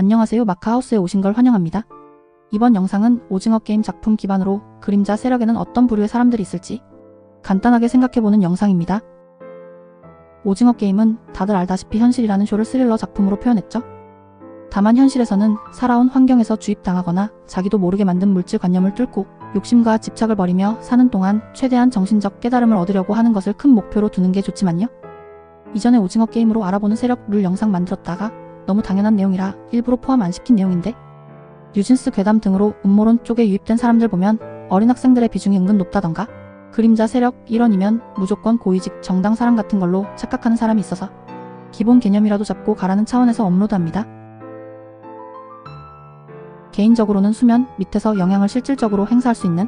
안녕하세요. 마카하우스에 오신 걸 환영합니다. 이번 영상은 오징어 게임 작품 기반으로 그림자 세력에는 어떤 부류의 사람들이 있을지 간단하게 생각해보는 영상입니다. 오징어 게임은 다들 알다시피 현실이라는 쇼를 스릴러 작품으로 표현했죠. 다만 현실에서는 살아온 환경에서 주입당하거나 자기도 모르게 만든 물질관념을 뚫고 욕심과 집착을 버리며 사는 동안 최대한 정신적 깨달음을 얻으려고 하는 것을 큰 목표로 두는 게 좋지만요. 이전에 오징어 게임으로 알아보는 세력 룰 영상 만들었다가 너무 당연한 내용이라 일부러 포함 안 시킨 내용인데, 뉴진스 괴담 등으로 음모론 쪽에 유입된 사람들 보면 어린 학생들의 비중이 은근 높다던가, 그림자 세력 일원이면 무조건 고위직 정당 사람 같은 걸로 착각하는 사람이 있어서 기본 개념이라도 잡고 가라는 차원에서 업로드합니다. 개인적으로는 수면 밑에서 영향을 실질적으로 행사할 수 있는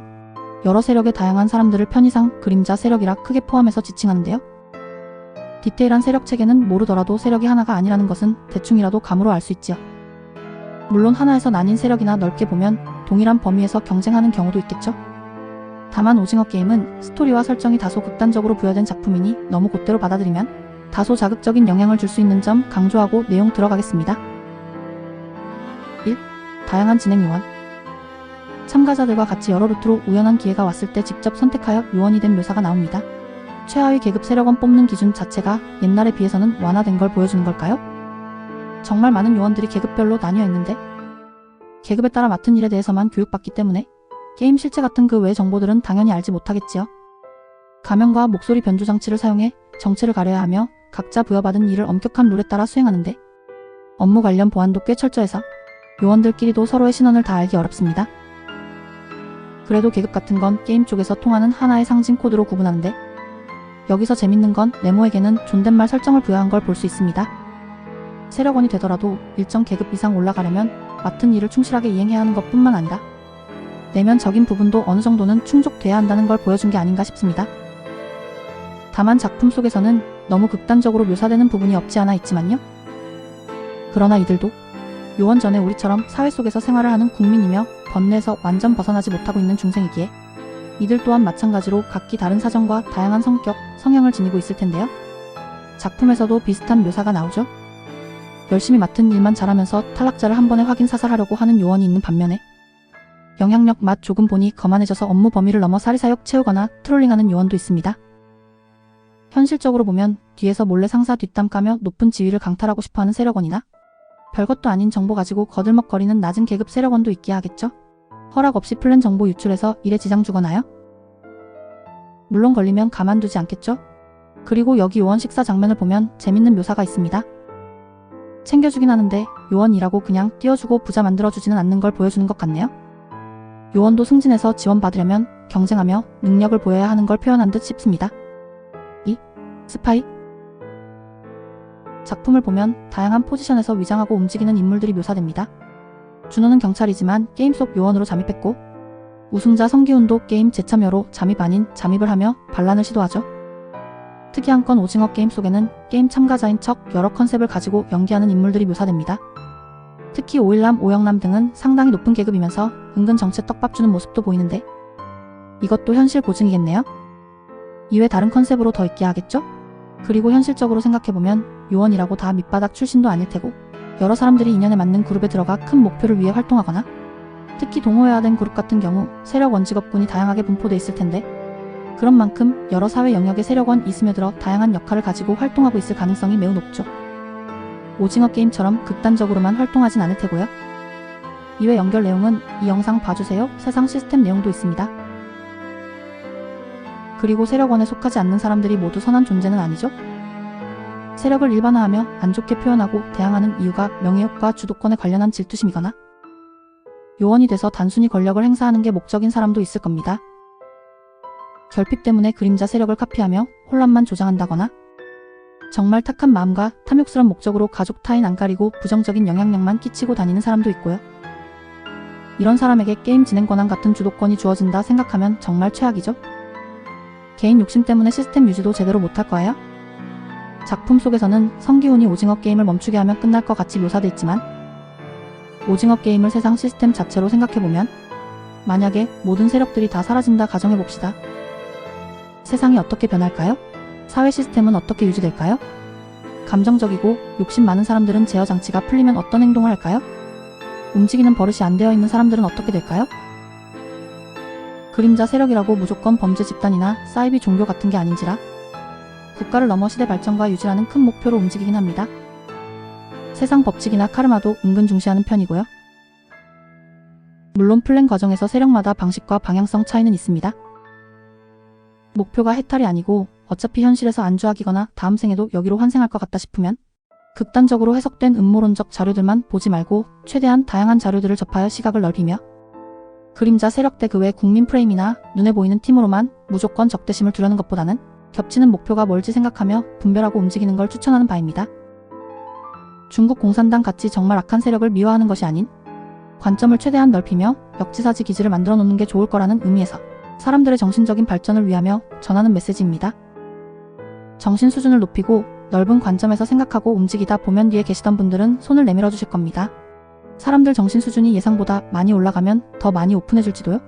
여러 세력의 다양한 사람들을 편의상 그림자 세력이라 크게 포함해서 지칭하는데요. 디테일한 세력 체계는 모르더라도 세력이 하나가 아니라는 것은 대충이라도 감으로 알 수 있지요. 물론 하나에서 나뉜 세력이나 넓게 보면 동일한 범위에서 경쟁하는 경우도 있겠죠. 다만 오징어 게임은 스토리와 설정이 다소 극단적으로 부여된 작품이니 너무 곧대로 받아들이면 다소 자극적인 영향을 줄 수 있는 점 강조하고 내용 들어가겠습니다. 1. 다양한 진행 요원. 참가자들과 같이 여러 루트로 우연한 기회가 왔을 때 직접 선택하여 요원이 된 묘사가 나옵니다. 최하위 계급 세력원 뽑는 기준 자체가 옛날에 비해서는 완화된 걸 보여주는 걸까요? 정말 많은 요원들이 계급별로 나뉘어 있는데 계급에 따라 맡은 일에 대해서만 교육받기 때문에 게임 실체 같은 그 외의 정보들은 당연히 알지 못하겠지요. 가면과 목소리 변조 장치를 사용해 정체를 가려야 하며 각자 부여받은 일을 엄격한 룰에 따라 수행하는데 업무 관련 보안도 꽤 철저해서 요원들끼리도 서로의 신원을 다 알기 어렵습니다. 그래도 계급 같은 건 게임 쪽에서 통하는 하나의 상징 코드로 구분하는데, 여기서 재밌는 건 네모에게는 존댓말 설정을 부여한 걸 볼 수 있습니다. 세력원이 되더라도 일정 계급 이상 올라가려면 맡은 일을 충실하게 이행해야 하는 것뿐만 아니라 내면적인 부분도 어느 정도는 충족돼야 한다는 걸 보여준 게 아닌가 싶습니다. 다만 작품 속에서는 너무 극단적으로 묘사되는 부분이 없지 않아 있지만요. 그러나 이들도 요원 전에 우리처럼 사회 속에서 생활을 하는 국민이며 번뇌에서 완전 벗어나지 못하고 있는 중생이기에 이들 또한 마찬가지로 각기 다른 사정과 다양한 성격, 성향을 지니고 있을 텐데요. 작품에서도 비슷한 묘사가 나오죠. 열심히 맡은 일만 잘하면서 탈락자를 한 번에 확인 사살하려고 하는 요원이 있는 반면에 영향력 맛 조금 보니 거만해져서 업무 범위를 넘어 사리사욕 채우거나 트롤링하는 요원도 있습니다. 현실적으로 보면 뒤에서 몰래 상사 뒷담 까며 높은 지위를 강탈하고 싶어하는 세력원이나 별것도 아닌 정보 가지고 거들먹거리는 낮은 계급 세력원도 있기야 하겠죠. 허락 없이 플랜 정보 유출해서 일에 지장 주거나요? 물론 걸리면 가만두지 않겠죠? 그리고 여기 요원 식사 장면을 보면 재밌는 묘사가 있습니다. 챙겨주긴 하는데 요원이라고 그냥 띄워주고 부자 만들어주지는 않는 걸 보여주는 것 같네요. 요원도 승진해서 지원받으려면 경쟁하며 능력을 보여야 하는 걸 표현한 듯 싶습니다. 2. 스파이. 작품을 보면 다양한 포지션에서 위장하고 움직이는 인물들이 묘사됩니다. 준호는 경찰이지만 게임 속 요원으로 잠입했고, 우승자 성기훈도 게임 재참여로 잠입 아닌 잠입을 하며 반란을 시도하죠. 특이한 건 오징어 게임 속에는 게임 참가자인 척 여러 컨셉을 가지고 연기하는 인물들이 묘사됩니다. 특히 오일남, 오영남 등은 상당히 높은 계급이면서 은근 정체 떡밥 주는 모습도 보이는데 이것도 현실 고증이겠네요. 이외 다른 컨셉으로 더 있게 하겠죠? 그리고 현실적으로 생각해보면 요원이라고 다 밑바닥 출신도 아닐 테고 여러 사람들이 인연에 맞는 그룹에 들어가 큰 목표를 위해 활동하거나, 특히 동호회화된 그룹 같은 경우 세력원 직업군이 다양하게 분포돼 있을 텐데 그런 만큼 여러 사회 영역의 세력원이 스며들어 다양한 역할을 가지고 활동하고 있을 가능성이 매우 높죠. 오징어 게임처럼 극단적으로만 활동하진 않을 테고요. 이외 연결 내용은 이 영상 봐주세요. 세상 시스템 내용도 있습니다. 그리고 세력원에 속하지 않는 사람들이 모두 선한 존재는 아니죠. 세력을 일반화하며 안 좋게 표현하고 대항하는 이유가 명예욕과 주도권에 관련한 질투심이거나 요원이 돼서 단순히 권력을 행사하는 게 목적인 사람도 있을 겁니다. 결핍 때문에 그림자 세력을 카피하며 혼란만 조장한다거나 정말 탁한 마음과 탐욕스런 목적으로 가족 타인 안 가리고 부정적인 영향력만 끼치고 다니는 사람도 있고요. 이런 사람에게 게임 진행 권한 같은 주도권이 주어진다 생각하면 정말 최악이죠. 개인 욕심 때문에 시스템 유지도 제대로 못할 거예요. 작품 속에서는 성기훈이 오징어 게임을 멈추게 하면 끝날 것 같이 묘사돼 있지만 오징어 게임을 세상 시스템 자체로 생각해보면 만약에 모든 세력들이 다 사라진다 가정해봅시다. 세상이 어떻게 변할까요? 사회 시스템은 어떻게 유지될까요? 감정적이고 욕심 많은 사람들은 제어 장치가 풀리면 어떤 행동을 할까요? 움직이는 버릇이 안 되어 있는 사람들은 어떻게 될까요? 그림자 세력이라고 무조건 범죄 집단이나 사이비 종교 같은 게 아닌지라 국가를 넘어 시대 발전과 유지라는 큰 목표로 움직이긴 합니다. 세상 법칙이나 카르마도 은근 중시하는 편이고요. 물론 플랜 과정에서 세력마다 방식과 방향성 차이는 있습니다. 목표가 해탈이 아니고 어차피 현실에서 안주하기거나 다음 생에도 여기로 환생할 것 같다 싶으면 극단적으로 해석된 음모론적 자료들만 보지 말고 최대한 다양한 자료들을 접하여 시각을 넓히며 그림자 세력대 그 외 국민 프레임이나 눈에 보이는 팀으로만 무조건 적대심을 두려는 것보다는 겹치는 목표가 뭘지 생각하며 분별하고 움직이는 걸 추천하는 바입니다. 중국 공산당 같이 정말 악한 세력을 미화하는 것이 아닌 관점을 최대한 넓히며 역지사지 기지를 만들어 놓는 게 좋을 거라는 의미에서 사람들의 정신적인 발전을 위하며 전하는 메시지입니다. 정신 수준을 높이고 넓은 관점에서 생각하고 움직이다 보면 뒤에 계시던 분들은 손을 내밀어 주실 겁니다. 사람들 정신 수준이 예상보다 많이 올라가면 더 많이 오픈해줄지도요.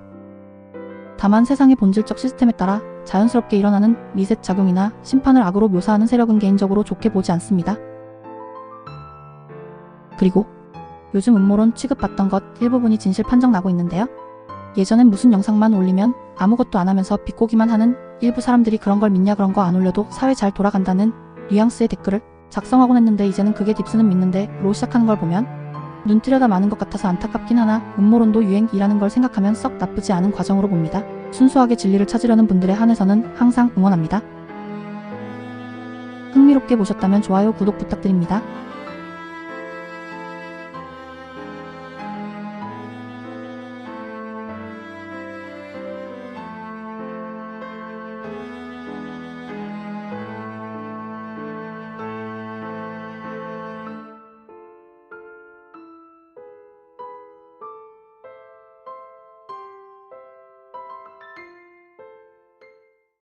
다만 세상의 본질적 시스템에 따라 자연스럽게 일어나는 리셋 작용이나 심판을 악으로 묘사하는 세력은 개인적으로 좋게 보지 않습니다. 그리고 요즘 음모론 취급받던 것 일부분이 진실 판정 나고 있는데요. 예전엔 무슨 영상만 올리면 아무것도 안 하면서 비꼬기만 하는 일부 사람들이 그런 걸 믿냐 그런 거 안 올려도 사회 잘 돌아간다는 뉘앙스의 댓글을 작성하곤 했는데 이제는 그게 딥스는 믿는데 로 시작하는 걸 보면 눈 뜨려다 마는 것 같아서 안타깝긴 하나 음모론도 유행이라는 걸 생각하면 썩 나쁘지 않은 과정으로 봅니다. 순수하게 진리를 찾으려는 분들에 한해서는 항상 응원합니다. 흥미롭게 보셨다면 좋아요, 구독 부탁드립니다.